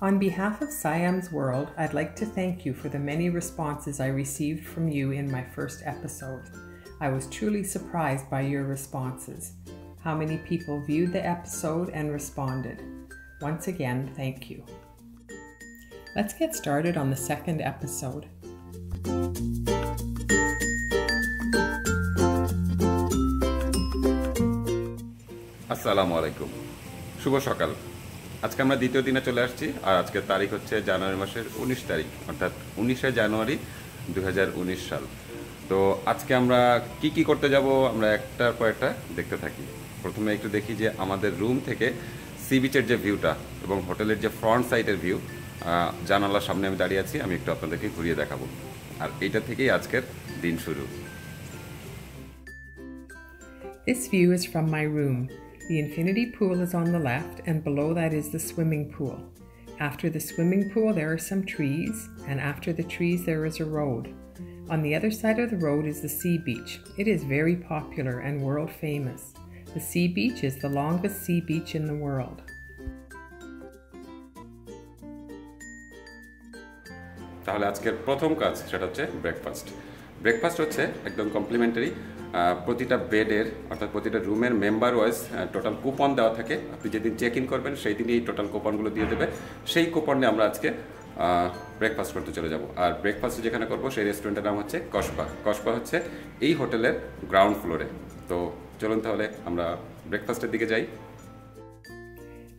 On behalf of Sayem's World, I'd like to thank you for the many responses I received from you in my first episode. I was truly surprised by your responses, how many people viewed the episode and responded. Once again, thank you. Let's get started on the second episode. আসসালামু আলাইকুম শুভ সকাল আজকে আমরা দ্বিতীয় দিনে চলে আসছি আর আজকের তারিখ হচ্ছে জানুয়ারি মাসের 19 তারিখ অর্থাৎ 19শে জানুয়ারি 2019 সাল তো আজকে আমরা কি করতে যাব আমরা একটার পর একটা দেখতে থাকি প্রথমে একটু দেখি যে আমাদের রুম থেকে সি বিচের যে ভিউটা এবং হোটেলের যে ফ্রন্ট সাইডের ভিউ জানালার সামনে আমি দাঁড়িয়ে আছি আমি একটু আপনাদেরকে ঘুরিয়ে দেখাবো আর এইটা থেকেই আজকের দিন শুরু This view is from my room. The infinity pool is on the left, and below that is the swimming pool. After the swimming pool, there are some trees, and after the trees, there is a road. On the other side of the road is the sea beach. It is very popular and world famous. The sea beach is the longest sea beach in the world. তাহলে আজকের প্রথম কাজ সেটা হচ্ছে breakfast হচ্ছে একদম complimentary প্রতিটা বেডের অর্থাৎ প্রতিটা রুমের মেম্বার ওয়াইজ টোটাল কুপন দেওয়া থাকে আপনি যেদিন চেক ইন করবেন সেই দিনই টোটাল কুপনগুলো দিয়ে দেবে সেই কুপন নিয়ে আমরা আজকে ব্রেকফাস্ট করতে চলে যাব আর ব্রেকফাস্ট যেখানে করব সেই রেস্টুরেন্টের নাম হচ্ছে কসবা হচ্ছে এই হোটেলের গ্রাউন্ড ফ্লোরে তো চলুন তাহলে আমরা ব্রেকফাস্টের দিকে যাই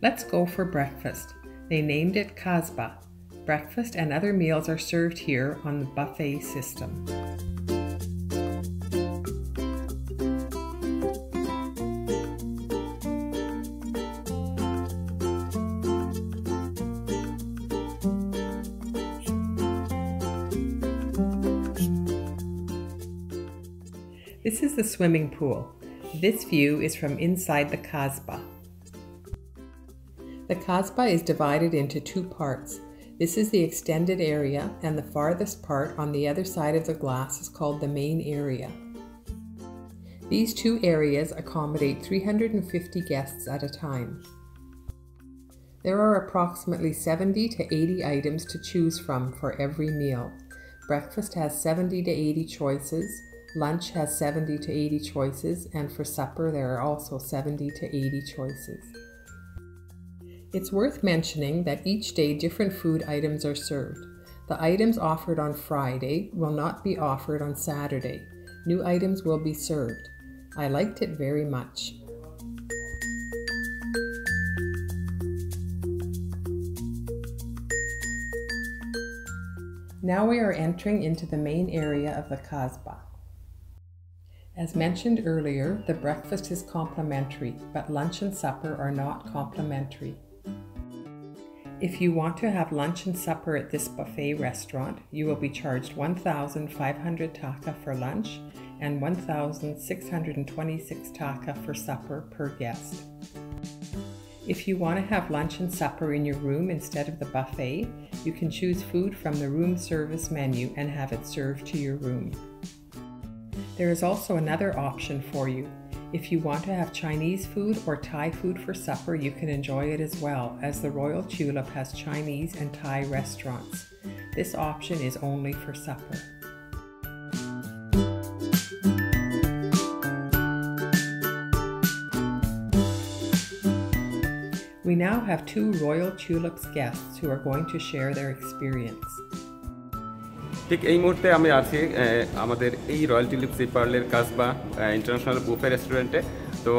Let's go for breakfast. They named it Kasbah. Breakfast and other meals are served here on the buffet system. This is the swimming pool. This view is from inside the Kasbah. The Kasbah is divided into two parts. This is the extended area, and the farthest part on the other side of the glass is called the main area. These two areas accommodate 350 guests at a time. There are approximately 70 to 80 items to choose from for every meal. Breakfast has 70 to 80 choices, lunch has 70 to 80 choices, and for supper there are also 70 to 80 choices. It's worth mentioning that each day different food items are served. The items offered on Friday will not be offered on Saturday. New items will be served. I liked it very much. Now we are entering into the main area of the Kasbah. As mentioned earlier, the breakfast is complimentary, but lunch and supper are not complimentary. If you want to have lunch and supper at this buffet restaurant, you will be charged 1,500 taka for lunch and 1,626 taka for supper per guest. If you want to have lunch and supper in your room instead of the buffet, you can choose food from the room service menu and have it served to your room. There is also another option for you. If you want to have Chinese food or Thai food for supper, you can enjoy it as well, as the Royal Tulip has Chinese and Thai restaurants. This option is only for supper. We now have two Royal Tulip's guests who are going to share their experience. ঠিক এই মুহূর্তে আমি আছি আমাদের এই royal Tulip C পার্লের কাসবা international buffet রেস্টুরেন্টে তো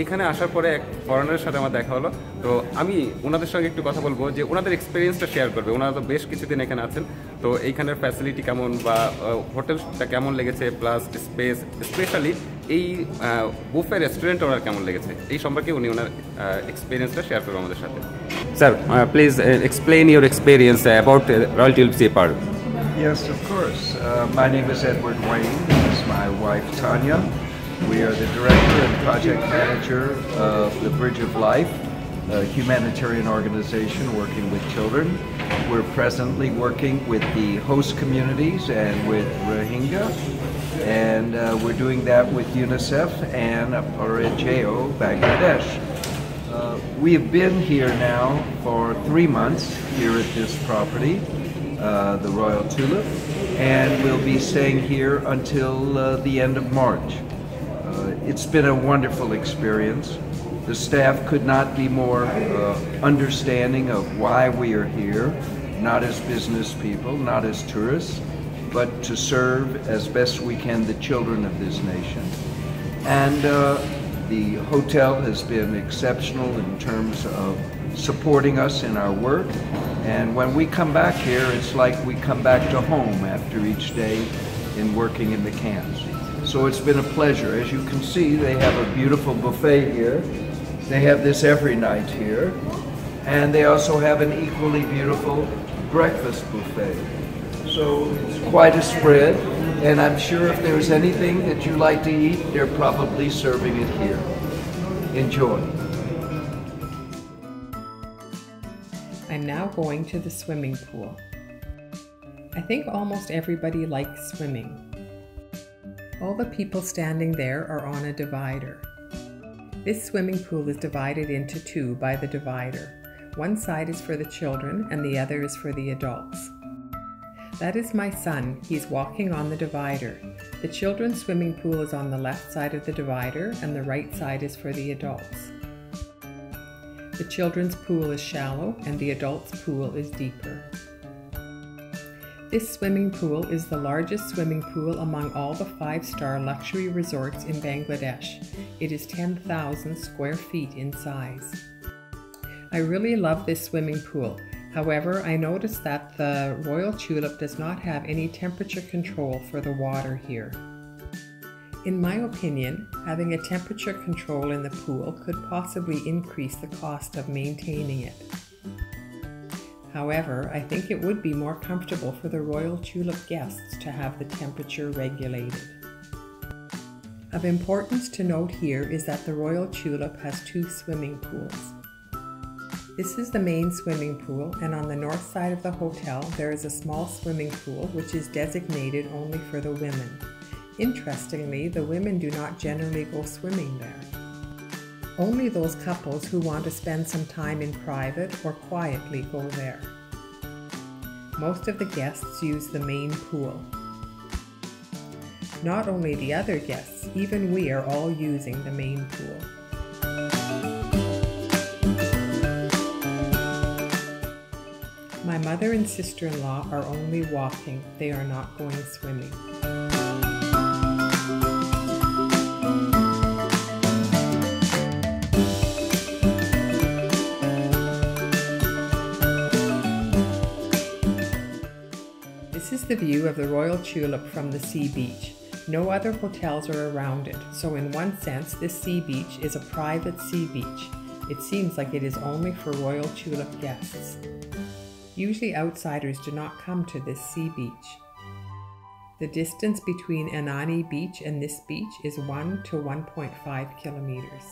এখানে আসার পরে এক ফরেনারের সাথে আমার দেখা হলো তো আমি ওনাদের সঙ্গে একটু কথা বলবো যে ওনাদের এক্সপিরিয়েন্সটা শেয়ার করবে ওনারা তো বেশ কিছুদিন এখানে আছেন তো এইখানের ফ্যাসিলিটি কেমন বা হোটেলটা কেমন লেগেছে প্লাস স্পেস স্পেশালি এই বুফে রেস্টুরেন্ট ওনার কেমন লেগেছে এই সম্পর্কে উনি ওনার এক্সপিরিয়েন্সটা শেয়ার করবে আমাদের সাথে sir please explain your experience about Royal Tulip Sea Pearl Yes, of course. My name is Edward Wayne. This is my wife, Tanya. We are the director and project manager of the Bridge of Life, a humanitarian organization working with children. We're presently working with the host communities and with Rohingya, and we're doing that with UNICEF and Parajeo, Bangladesh. We have been here now for 3 months here at this property, the Royal Tulip, and we'll be staying here until the end of March. It's been a wonderful experience. The staff could not be more understanding of why we are here, not as business people, not as tourists, but to serve as best we can the children of this nation. And the hotel has been exceptional in terms of supporting us in our work. And when we come back here, it's like we come back to home after each day in working in the camps. So it's been a pleasure. As you can see, they have a beautiful buffet here. They have this every night here. And they also have an equally beautiful breakfast buffet. So it's quite a spread. And I'm sure if there's anything that you like to eat, they're probably serving it here. Enjoy. I'm now going to the swimming pool. I think almost everybody likes swimming. All the people standing there are on a divider. This swimming pool is divided into two by the divider. One side is for the children and the other is for the adults. That is my son. He's walking on the divider. The children's swimming pool is on the left side of the divider and the right side is for the adults. The children's pool is shallow and the adults' pool is deeper. This swimming pool is the largest swimming pool among all the 5-star luxury resorts in Bangladesh. It is 10,000 square feet in size. I really love this swimming pool. However, I noticed that the Royal Tulip does not have any temperature control for the water here. In my opinion, having a temperature control in the pool could possibly increase the cost of maintaining it. However, I think it would be more comfortable for the Royal Tulip guests to have the temperature regulated. Of importance to note here is that the Royal Tulip has 2 swimming pools. This is the main swimming pool, and on the north side of the hotel there is a small swimming pool which is designated only for the women. Interestingly, the women do not generally go swimming there. Only those couples who want to spend some time in private or quietly go there. Most of the guests use the main pool. Not only the other guests, even we are all using the main pool. My mother and sister-in-law are only walking. They are not going swimming. This is the view of the Royal Tulip from the sea beach. No other hotels are around it, so in one sense this sea beach is a private sea beach. It seems like it is only for Royal Tulip guests. Usually outsiders do not come to this sea beach. The distance between Inani beach and this beach is 1 to 1.5 kilometers.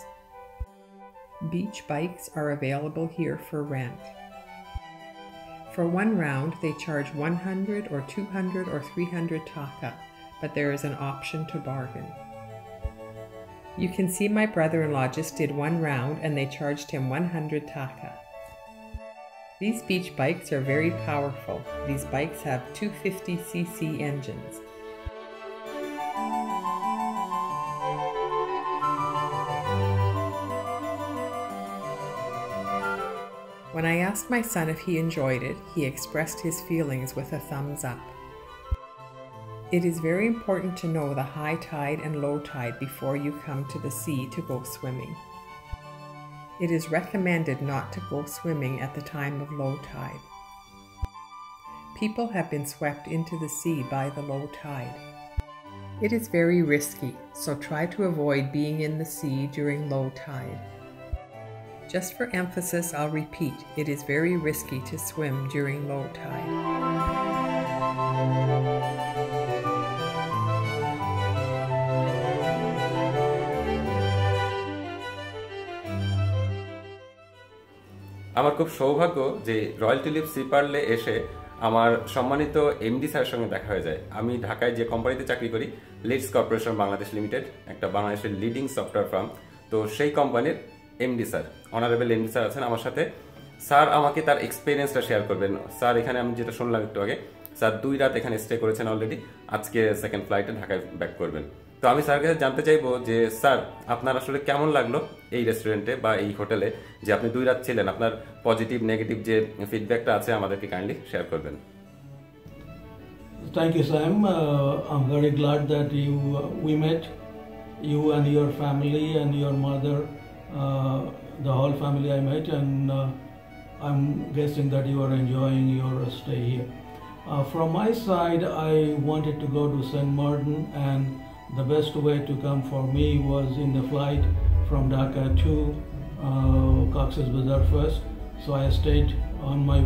Beach bikes are available here for rent. For one round they charge 100 or 200 or 300 taka, but there is an option to bargain. You can see my brother-in-law just did one round and they charged him 100 taka. These beach bikes are very powerful. These bikes have 250cc engines. When I asked my son if he enjoyed it, he expressed his feelings with a thumbs up. It is very important to know the high tide and low tide before you come to the sea to go swimming. It is recommended not to go swimming at the time of low tide. People have been swept into the sea by the low tide. It is very risky, so try to avoid being in the sea during low tide. Just for emphasis, I'll repeat, it is very risky to swim during low tide. আমার খুব সৌভাগ্য যে royal Tulip C Parle এসে আমার সম্মানিত MD স্যারের সঙ্গে দেখা হয়ে যায়। আমি ঢাকায় যে কোম্পানিতে চাকরি করি, লিডস কর্পোরেশন বাংলাদেশ লিমিটেড, একটা বাংলাদেশের লিডিং সফটওয়্যার ফার্ম। তো সেই কোম্পানির MD sir, honourable MD sir আছেন আমার সাথে। স্যার আমাকে তার এক্সপিরিয়েন্সটা শেয়ার করবেন। স্যার এখানে আমি যেটা শুনলাম একটু আগে, স্যার 2 রাত এখানে স্টে করেছেন অলরেডি, আজকে সেকেন্ড ফ্লাইটে ঢাকায় ব্যাক করবেন। তো আমি স্যার কাছে জানতে চাইবো যে স্যার আপনার আসলে কেমন লাগলো এই রেস্টুরেন্টে বা এই হোটেলে, যে আপনি 2 রাত ছিলেন, আপনার পজিটিভ নেগেটিভ যে ফিডব্যাকটা আছে আমাদেরকে কাইন্ডলি শেয়ার করবেন। Thank you, Sam. I'm very glad that we met, you and your family and your mother, the whole family I met, and I'm guessing that you are enjoying your stay here. From my side, I wanted to go to St. Martin, and the best way to come for me was in the flight from Dhaka to Cox's Bazar first. So I stayed on my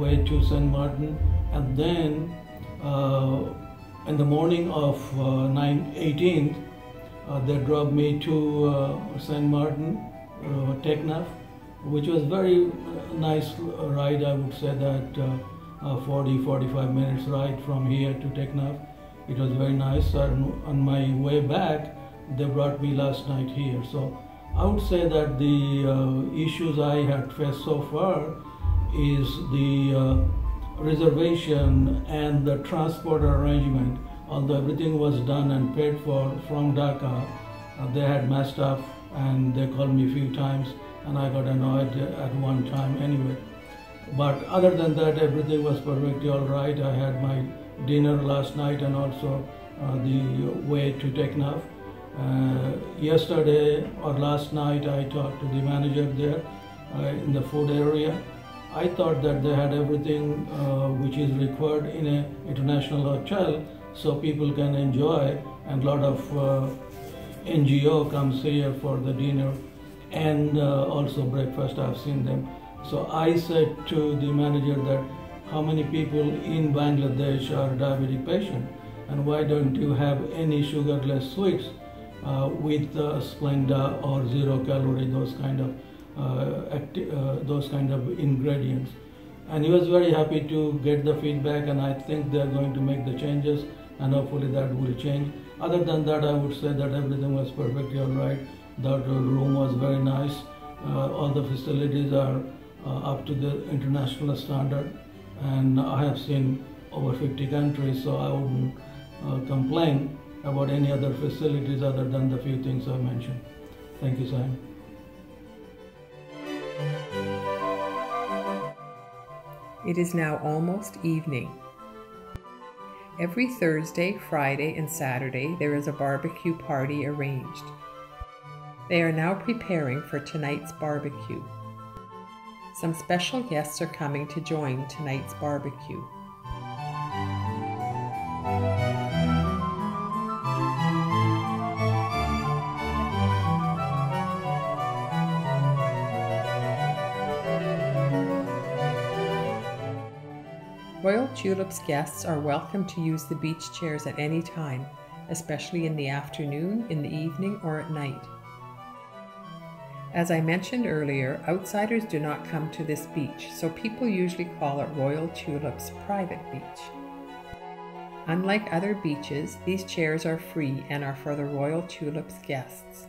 way to St. Martin, and then in the morning of 18th, they dropped me to St. Martin, Teknaf, which was very nice ride. I would say that 40-45 minutes ride from here to Teknaf. It was very nice. On my way back, they brought me last night here. So I would say that the issues I had faced so far is the reservation and the transport arrangement. Although everything was done and paid for from Dhaka, they had messed up and they called me a few times, and I got annoyed at one time anyway. But other than that, everything was perfectly all right. I had my dinner last night and also the way to Teknaf. Yesterday or last night, I talked to the manager there in the food area. I thought that they had everything which is required in an international hotel, so people can enjoy, and a lot of NGO comes here for the dinner and also breakfast. I've seen them. So I said to the manager that how many people in Bangladesh are diabetic patients, and why don't you have any sugarless sweets with Splenda or 0 calorie, those kind of ingredients. And he was very happy to get the feedback, and I think they're going to make the changes, and hopefully that will change. Other than that, I would say that everything was perfectly all right. The room was very nice. All the facilities are up to the international standard, and I have seen over 50 countries, so I wouldn't complain about any other facilities other than the few things I mentioned. Thank you, Sayem. It is now almost evening. Every Thursday, Friday, and Saturday there is a barbecue party arranged. They are now preparing for tonight's barbecue. Some special guests are coming to join tonight's barbecue. Royal Tulip's guests are welcome to use the beach chairs at any time, especially in the afternoon, in the evening, or at night. As I mentioned earlier, outsiders do not come to this beach, so people usually call it Royal Tulip's private beach. Unlike other beaches, these chairs are free and are for the Royal Tulip's guests.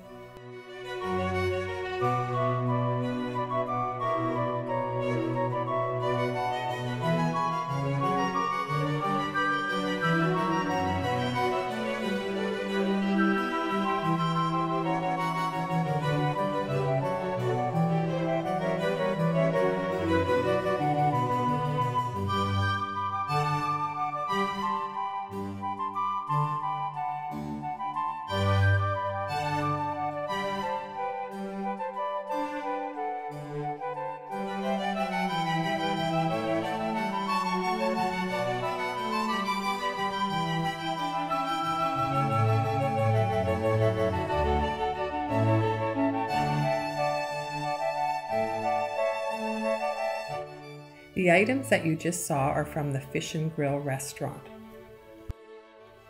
The items that you just saw are from the Fish and Grill restaurant.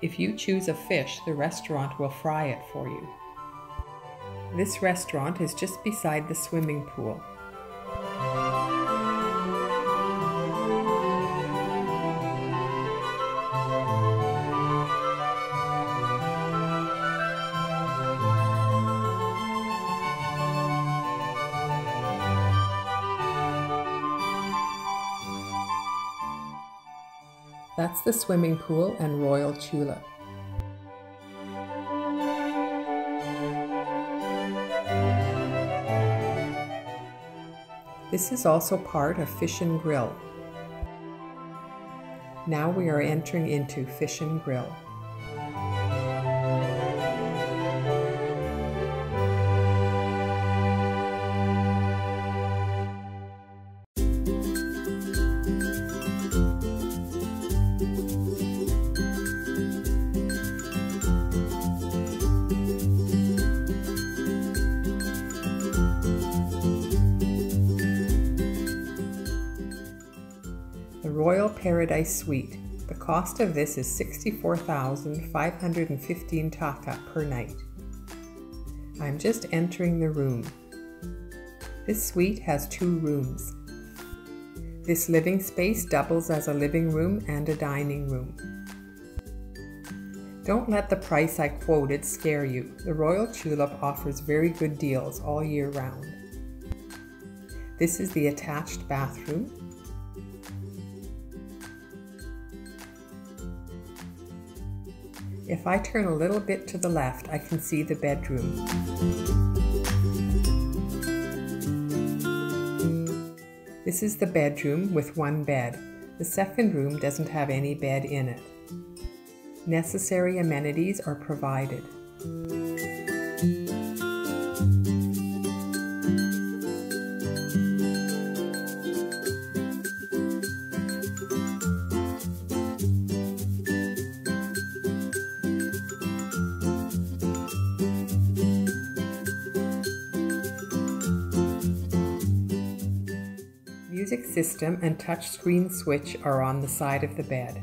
If you choose a fish, the restaurant will fry it for you. This restaurant is just beside the swimming pool. That's the swimming pool and Royal Tulip. This is also part of Fish and Grill. Now we are entering into Fish and Grill. The Royal Paradise Suite. The cost of this is 64,515 taka per night. I'm just entering the room. This suite has 2 rooms. This living space doubles as a living room and a dining room. Don't let the price I quoted scare you. The Royal Tulip offers very good deals all year round. This is the attached bathroom. If I turn a little bit to the left, I can see the bedroom. This is the bedroom with 1 bed. The second room doesn't have any bed in it. Necessary amenities are provided. Music system and touchscreen switch are on the side of the bed.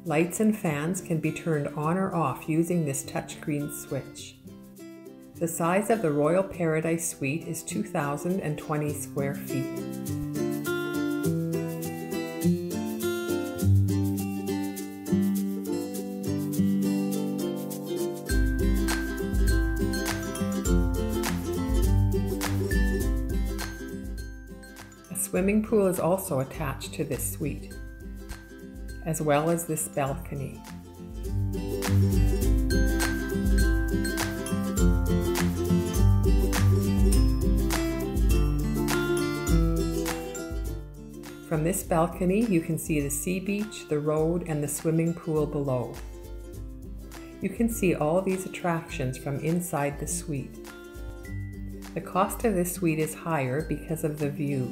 Lights and fans can be turned on or off using this touchscreen switch. The size of the Royal Paradise Suite is 2,020 square feet. A swimming pool is also attached to this suite, as well as this balcony. From this balcony, you can see the sea beach, the road, and the swimming pool below. You can see all these attractions from inside the suite. The cost of this suite is higher because of the view.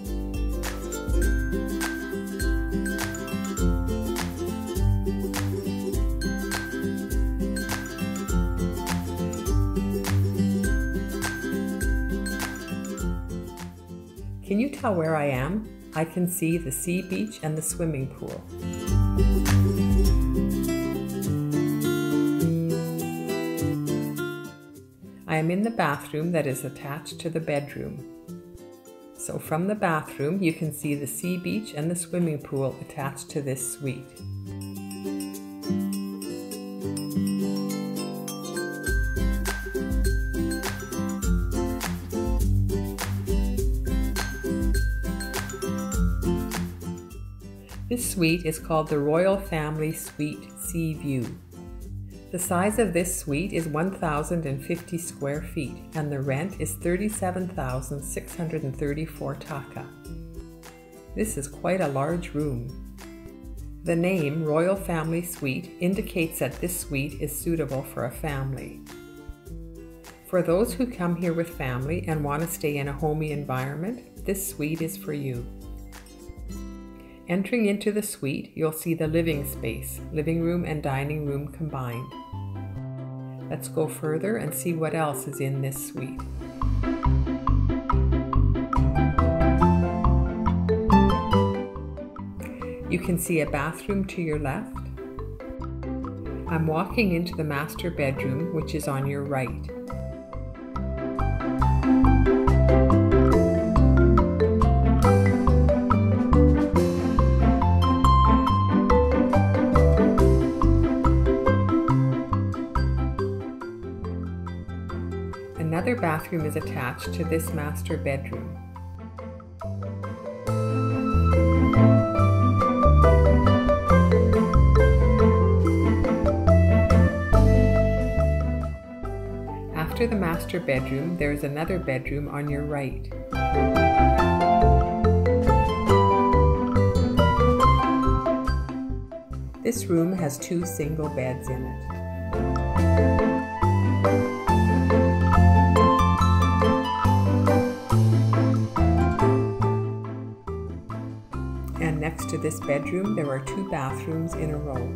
Can you tell where I am? I can see the sea beach and the swimming pool. I am in the bathroom that is attached to the bedroom. So from the bathroom, you can see the sea beach and the swimming pool attached to this suite. This suite is called the Royal Family Suite Sea View. The size of this suite is 1,050 square feet and the rent is 37,634 taka. This is quite a large room. The name Royal Family Suite indicates that this suite is suitable for a family. For those who come here with family and want to stay in a homey environment, this suite is for you. Entering into the suite, you'll see the living space, living room and dining room combined. Let's go further and see what else is in this suite. You can see a bathroom to your left. I'm walking into the master bedroom, which is on your right. Another bathroom is attached to this master bedroom. master bedroom, there is another bedroom on your right. This room has 2 single beds in it. And next to this bedroom, there are 2 bathrooms in a row.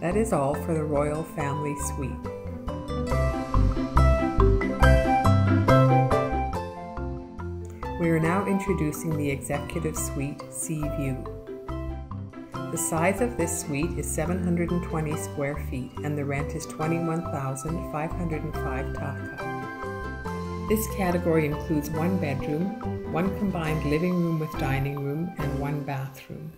That is all for the Royal Family Suite. We are now introducing the Executive Suite Sea View. The size of this suite is 720 square feet and the rent is 21,505 taka. This category includes 1 bedroom, 1 combined living room with dining room, and 1 bathroom.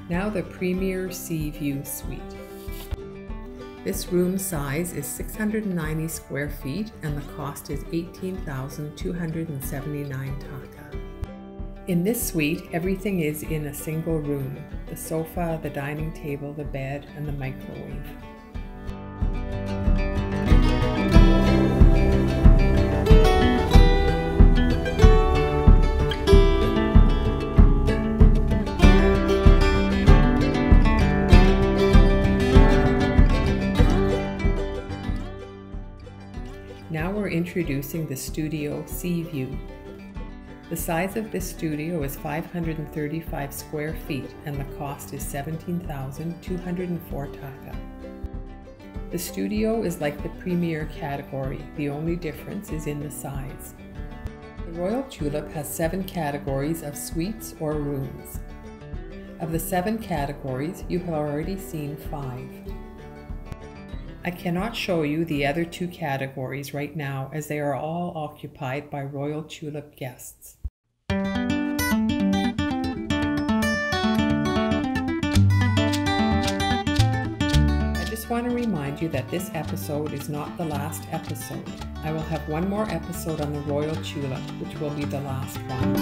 Now the Premier Sea View Suite. This room size is 690 square feet and the cost is 18,279 taka. In this suite, everything is in a single room: the sofa, the dining table, the bed, and the microwave. Now we're introducing the Studio Sea View. The size of this studio is 535 square feet and the cost is 17,204 taka. The studio is like the Premier category, the only difference is in the size. The Royal Tulip has 7 categories of suites or rooms. Of the 7 categories, you have already seen 5. I cannot show you the other 2 categories right now as they are all occupied by Royal Tulip guests. I just want to remind you that this episode is not the last episode. I will have one more episode on the Royal Tulip, which will be the last one.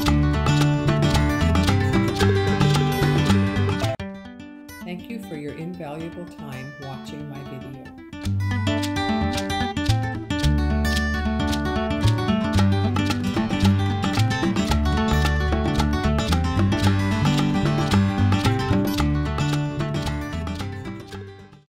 Thank you for your invaluable time watching my video.